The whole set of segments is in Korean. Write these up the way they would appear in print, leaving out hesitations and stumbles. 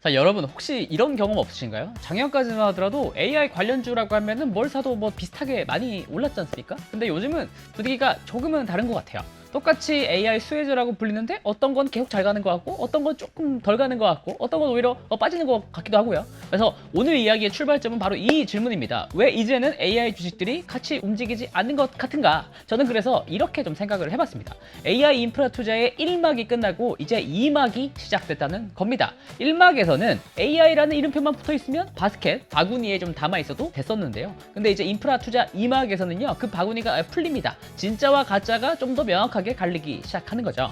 자, 여러분 혹시 이런 경험 없으신가요? 작년까지만 하더라도 AI 관련주라고 하면은 뭘 사도 뭐 비슷하게 많이 올랐지 않습니까? 근데 요즘은 분위기가 조금은 다른 것 같아요. 똑같이 AI 수혜주라고 불리는데 어떤 건 계속 잘 가는 것 같고 어떤 건 조금 덜 가는 것 같고 어떤 건 오히려 빠지는 것 같기도 하고요. 그래서 오늘 이야기의 출발점은 바로 이 질문입니다. 왜 이제는 AI 주식들이 같이 움직이지 않는 것 같은가? 저는 그래서 이렇게 좀 생각을 해봤습니다. AI 인프라 투자의 1막이 끝나고 이제 2막이 시작됐다는 겁니다. 1막에서는 AI라는 이름표만 붙어있으면 바스켓, 바구니에 좀 담아있어도 됐었는데요. 근데 이제 인프라 투자 2막에서는요, 그 바구니가 풀립니다. 진짜와 가짜가 좀 더 명확하게 갈리기 시작하는 거죠.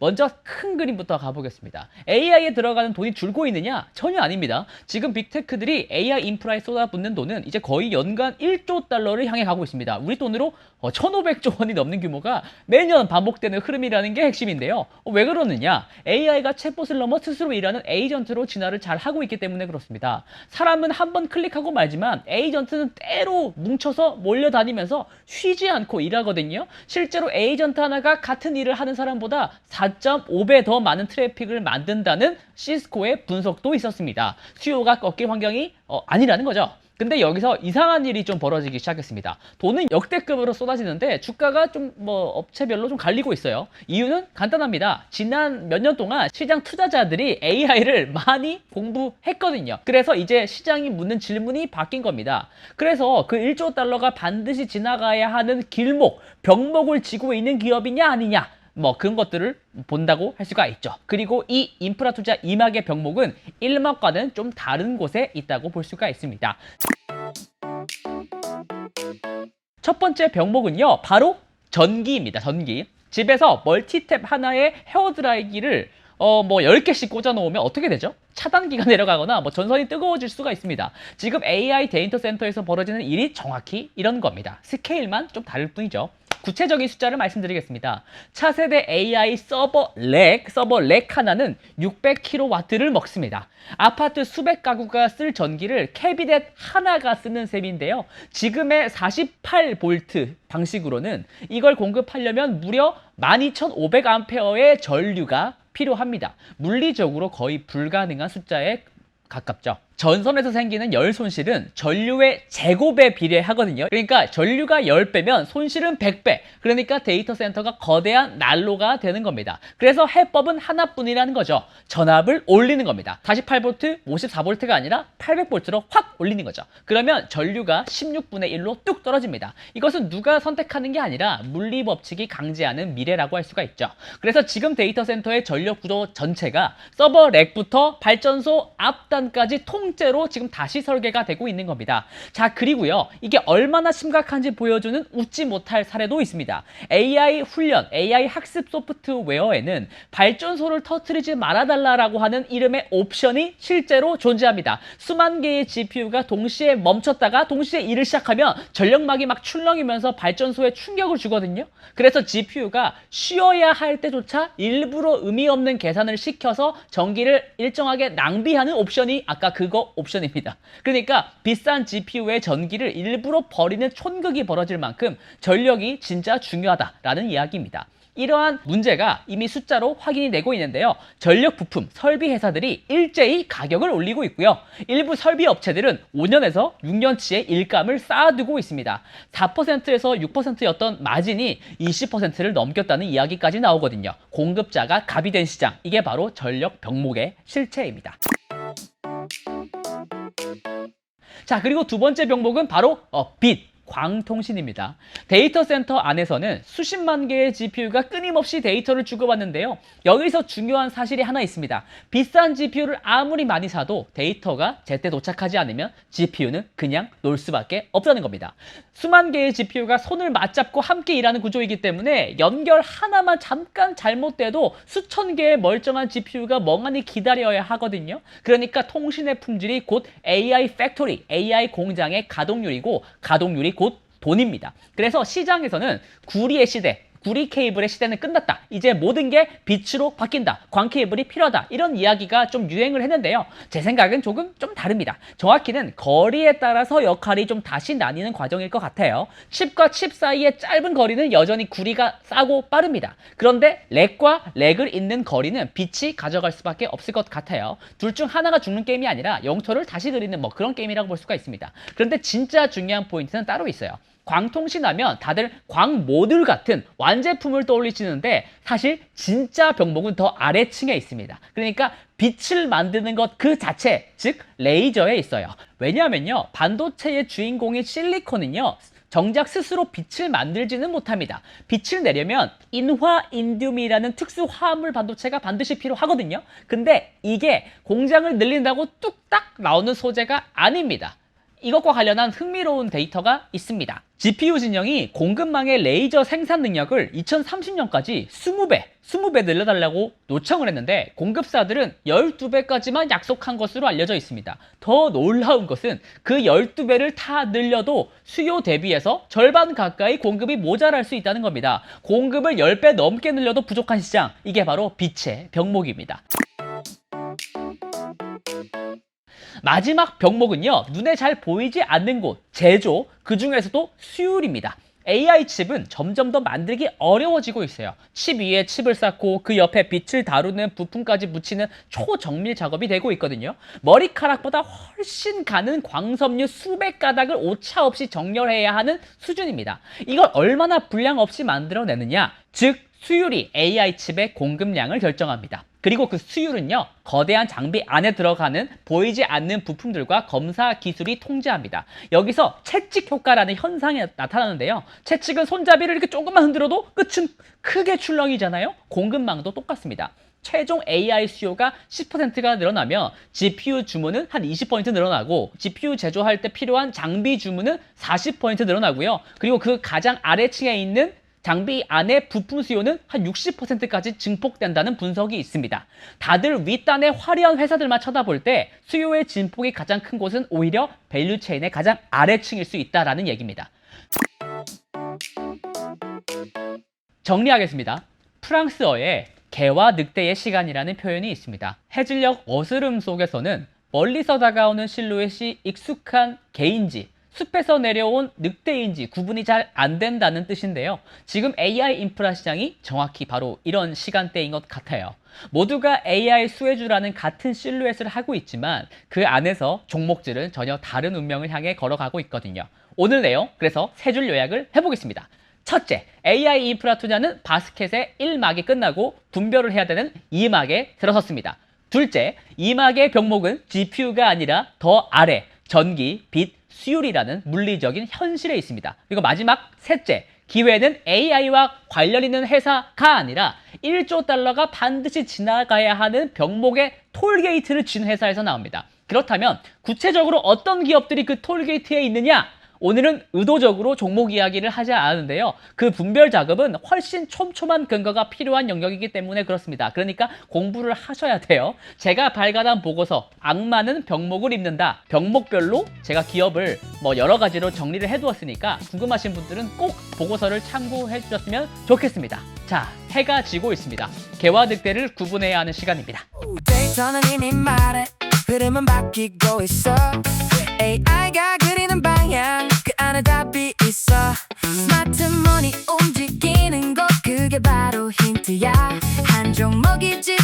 먼저 큰 그림부터 가보겠습니다. AI에 들어가는 돈이 줄고 있느냐? 전혀 아닙니다. 지금 빅테크들이 AI 인프라에 쏟아붓는 돈은 이제 거의 연간 1조 달러를 향해 가고 있습니다. 우리 돈으로 1,500조 원이 넘는 규모가 매년 반복되는 흐름이라는 게 핵심인데요. 왜 그러느냐? AI가 챗봇을 넘어 스스로 일하는 에이전트로 진화를 잘 하고 있기 때문에 그렇습니다. 사람은 한번 클릭하고 말지만 에이전트는 때로 뭉쳐서 몰려다니면서 쉬지 않고 일하거든요. 실제로 에이전트 하나가 같은 일을 하는 사람보다 4.5배 더 많은 트래픽을 만든다는 시스코의 분석도 있었습니다. 수요가 꺾일 환경이 아니라는 거죠. 근데 여기서 이상한 일이 좀 벌어지기 시작했습니다. 돈은 역대급으로 쏟아지는데 주가가 좀 업체별로 좀 갈리고 있어요. 이유는 간단합니다. 지난 몇 년 동안 시장 투자자들이 AI를 많이 공부했거든요. 그래서 이제 시장이 묻는 질문이 바뀐 겁니다. 그래서 그 1조 달러가 반드시 지나가야 하는 길목, 병목을 지고 있는 기업이냐 아니냐, 그런 것들을 본다고 할 수가 있죠. 그리고 이 인프라 투자 2막의 병목은 1막과는 좀 다른 곳에 있다고 볼 수가 있습니다. 첫 번째 병목은요, 바로 전기입니다. 전기. 집에서 멀티탭 하나에 헤어드라이기를 10개씩 꽂아 놓으면 어떻게 되죠? 차단기가 내려가거나 전선이 뜨거워질 수가 있습니다. 지금 AI 데이터 센터에서 벌어지는 일이 정확히 이런 겁니다. 스케일만 좀 다를 뿐이죠. 구체적인 숫자를 말씀드리겠습니다. 차세대 AI 서버 렉 하나는 600kW를 먹습니다. 아파트 수백 가구가 쓸 전기를 캐비넷 하나가 쓰는 셈인데요. 지금의 48V 방식으로는 이걸 공급하려면 무려 12,500A의 전류가 필요합니다. 물리적으로 거의 불가능한 숫자에 가깝죠. 전선에서 생기는 열 손실은 전류의 제곱에 비례하거든요. 그러니까 전류가 10배면 손실은 100배. 그러니까 데이터 센터가 거대한 난로가 되는 겁니다. 그래서 해법은 하나뿐이라는 거죠. 전압을 올리는 겁니다. 48V, 54V가 아니라 800V로 확 올리는 거죠. 그러면 전류가 16분의 1로 뚝 떨어집니다. 이것은 누가 선택하는 게 아니라 물리 법칙이 강제하는 미래라고 할 수가 있죠. 그래서 지금 데이터 센터의 전력 구조 전체가 서버 렉부터 발전소 앞단까지 통째로 지금 다시 설계가 되고 있는 겁니다. 자, 그리고요, 이게 얼마나 심각한지 보여주는 웃지 못할 사례도 있습니다. AI 훈련, AI 학습 소프트웨어에는 발전소를 터뜨리지 말아달라고 하는 이름의 옵션이 실제로 존재합니다. 수만 개의 GPU가 동시에 멈췄다가 동시에 일을 시작하면 전력막이 막 출렁이면서 발전소에 충격을 주거든요. 그래서 GPU가 쉬어야 할 때조차 일부러 의미 없는 계산을 시켜서 전기를 일정하게 낭비하는 옵션이 아까 그거 옵션입니다. 그러니까 비싼 GPU의 전기를 일부러 버리는 촌극이 벌어질 만큼 전력이 진짜 중요하다라는 이야기입니다. 이러한 문제가 이미 숫자로 확인이 되고 있는데요. 전력 부품, 설비 회사들이 일제히 가격을 올리고 있고요. 일부 설비 업체들은 5년에서 6년치의 일감을 쌓아두고 있습니다. 4%에서 6%였던 마진이 20%를 넘겼다는 이야기까지 나오거든요. 공급자가 갑이 된 시장, 이게 바로 전력 병목의 실체입니다. 자, 그리고 두 번째 병목은 바로 빛. 광통신입니다. 데이터 센터 안에서는 수십만 개의 GPU가 끊임없이 데이터를 주고받는데요. 여기서 중요한 사실이 하나 있습니다. 비싼 GPU를 아무리 많이 사도 데이터가 제때 도착하지 않으면 GPU는 그냥 놀 수밖에 없다는 겁니다. 수만 개의 GPU가 손을 맞잡고 함께 일하는 구조이기 때문에 연결 하나만 잠깐 잘못돼도 수천 개의 멀쩡한 GPU가 멍하니 기다려야 하거든요. 그러니까 통신의 품질이 곧 AI 팩토리, AI 공장의 가동률이고 가동률이 곧 돈입니다. 그래서 시장에서는 구리의 시대, 구리 케이블의 시대는 끝났다. 이제 모든 게 빛으로 바뀐다. 광 케이블이 필요하다. 이런 이야기가 좀 유행을 했는데요. 제 생각은 조금 좀 다릅니다. 정확히는 거리에 따라서 역할이 좀 다시 나뉘는 과정일 것 같아요. 칩과 칩 사이의 짧은 거리는 여전히 구리가 싸고 빠릅니다. 그런데 렉과 렉을 잇는 거리는 빛이 가져갈 수밖에 없을 것 같아요. 둘 중 하나가 죽는 게임이 아니라 영토를 다시 그리는 뭐 그런 게임이라고 볼 수가 있습니다. 그런데 진짜 중요한 포인트는 따로 있어요. 광통신 하면 다들 광 모듈 같은 완제품을 떠올리시는데 사실 진짜 병목은 더 아래층에 있습니다. 그러니까 빛을 만드는 것 그 자체, 즉 레이저에 있어요. 왜냐하면요, 반도체의 주인공인 실리콘은요, 정작 스스로 빛을 만들지는 못합니다. 빛을 내려면 인화인듐이라는 특수 화합물 반도체가 반드시 필요하거든요. 근데 이게 공장을 늘린다고 뚝딱 나오는 소재가 아닙니다. 이것과 관련한 흥미로운 데이터가 있습니다. GPU 진영이 공급망의 레이저 생산 능력을 2030년까지 20배 늘려달라고 요청을 했는데 공급사들은 12배까지만 약속한 것으로 알려져 있습니다. 더 놀라운 것은 그 12배를 다 늘려도 수요 대비해서 절반 가까이 공급이 모자랄 수 있다는 겁니다. 공급을 10배 넘게 늘려도 부족한 시장, 이게 바로 빛의 병목입니다. 마지막 병목은요, 눈에 잘 보이지 않는 곳, 제조, 그 중에서도 수율입니다. AI 칩은 점점 더 만들기 어려워지고 있어요. 칩 위에 칩을 쌓고 그 옆에 빛을 다루는 부품까지 붙이는 초정밀 작업이 되고 있거든요. 머리카락보다 훨씬 가는 광섬유 수백 가닥을 오차 없이 정렬해야 하는 수준입니다. 이걸 얼마나 분량 없이 만들어내느냐, 즉 수율이 AI 칩의 공급량을 결정합니다. 그리고 그 수율은요, 거대한 장비 안에 들어가는 보이지 않는 부품들과 검사 기술이 통제합니다. 여기서 채찍 효과라는 현상이 나타나는데요. 채찍은 손잡이를 이렇게 조금만 흔들어도 끝은 크게 출렁이잖아요. 공급망도 똑같습니다. 최종 AI 수요가 10%가 늘어나며 GPU 주문은 한 20% 늘어나고 GPU 제조할 때 필요한 장비 주문은 40% 늘어나고요. 그리고 그 가장 아래층에 있는 장비 안의 부품 수요는 한 60%까지 증폭된다는 분석이 있습니다. 다들 윗단의 화려한 회사들만 쳐다볼 때 수요의 진폭이 가장 큰 곳은 오히려 밸류체인의 가장 아래층일 수 있다는 얘기입니다. 정리하겠습니다. 프랑스어에 개와 늑대의 시간이라는 표현이 있습니다. 해질녘 어스름 속에서는 멀리서 다가오는 실루엣이 익숙한 개인지 숲에서 내려온 늑대인지 구분이 잘 안 된다는 뜻인데요. 지금 AI 인프라 시장이 정확히 바로 이런 시간대인 것 같아요. 모두가 AI 수혜주라는 같은 실루엣을 하고 있지만 그 안에서 종목들은 전혀 다른 운명을 향해 걸어가고 있거든요. 오늘 내용 그래서 세 줄 요약을 해보겠습니다. 첫째, AI 인프라 투자는 바스켓의 1막이 끝나고 분별을 해야 되는 2막에 들어섰습니다. 둘째, 2막의 병목은 GPU가 아니라 더 아래 전기, 빛, 수율이라는 물리적인 현실에 있습니다. 그리고 마지막 셋째, 기회는 AI와 관련 있는 회사가 아니라 1조 달러가 반드시 지나가야 하는 병목의 톨게이트를 쥔 회사에서 나옵니다. 그렇다면 구체적으로 어떤 기업들이 그 톨게이트에 있느냐? 오늘은 의도적으로 종목 이야기를 하지 않았는데요. 그 분별 작업은 훨씬 촘촘한 근거가 필요한 영역이기 때문에 그렇습니다. 그러니까 공부를 하셔야 돼요. 제가 발간한 보고서 악마는 병목을 입는다. 병목별로 제가 기업을 여러 가지로 정리를 해두었으니까 궁금하신 분들은 꼭 보고서를 참고해 주셨으면 좋겠습니다. 자, 해가 지고 있습니다. 개와 늑대를 구분해야 하는 시간입니다. 데이터는 이미 말해 흐름은 바뀌고 있어 AI가 그리는 방향 그 안에 답이 있어 스마트머니 움직이는 것 그게 바로 힌트야 한 종목이 집